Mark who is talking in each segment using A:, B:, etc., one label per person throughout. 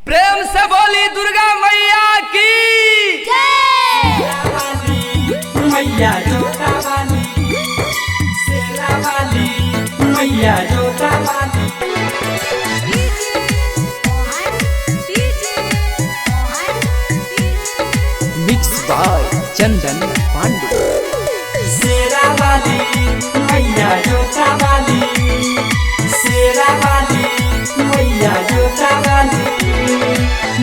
A: प्रेम से बोली दुर्गा मैया की
B: मैया जोता वाली शेरा वाली मैया जोता वाली।
C: Mix by Chandan Pandey.
B: शेरा वाली मैया जोता वाली शेरा वाली मैया जोता वाली।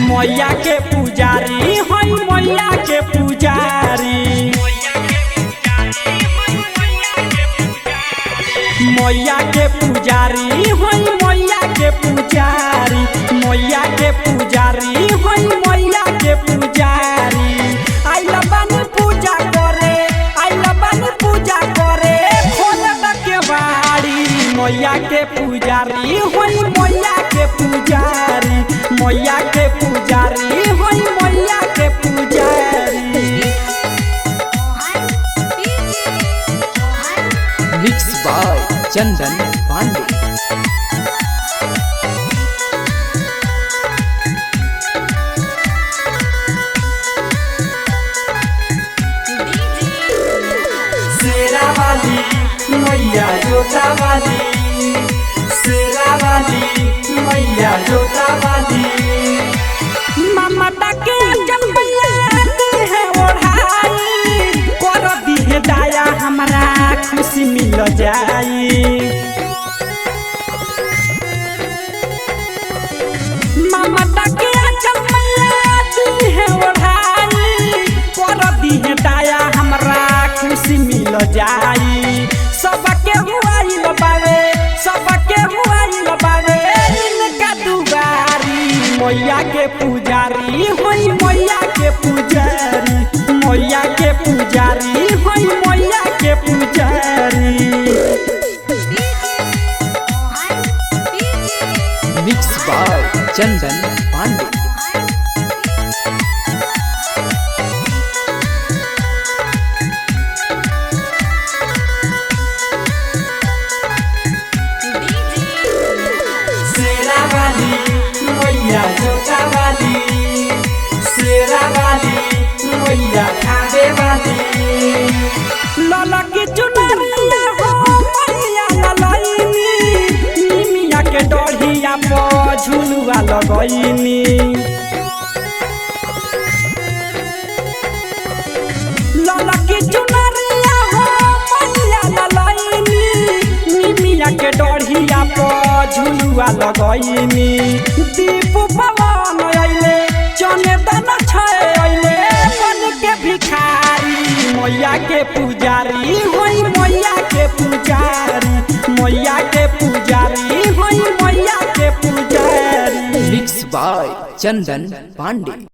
B: मैया के पुजारी हई मैया के पुजारी मैया के पुजारी हई मैया के पुजारी मैया के पुजारी हई मैया के पुजारी। आइला बानी पूजा करे आइला बानी पूजा करे खोल के बाड़ी। मैया के पुजारी हई मैया के पुजारी मैया के पुजारी हई मैया के पुजारी।
C: Mix by Chandan Pandey.
B: शेरा वाली मैया जोता वाली शेरा वाली मैया जोता वाली। ममता के जब मैया दी है ओढ़ाई कर दी है दाया हमरा खुशी मिल जाई। ममता के जब मैया दी है ओढ़ाई कर दी है दाया हमरा खुशी मिल जाई। सबके हुआई बावे सबके हुआई बावे इनका दुआरी। मैया के पुजारी होई मैया के पुजारी मैया के पुजारी होई मैया के पुजारी।
C: Mix by Chandan Pandey.
B: शेरा वाली मैया जोता वाली शेरा वाली मैया खावे वाली। ललकी चुनरिया हो मैया ललैनी निमिया के डढ़िया पर झुलुआ लगैनी। ललकी चुनरिया हो मैया ललैनी निमिया के डढ़िया पर झुलुआ लगैनी। दीप पवन अइले चने दन छय अइले बन के भिखारी। मैया के पुजारी होई मैया के पुजारी मैया के पुजारी होई मैया के पुजारी।
C: Mix by Chandan Pandey.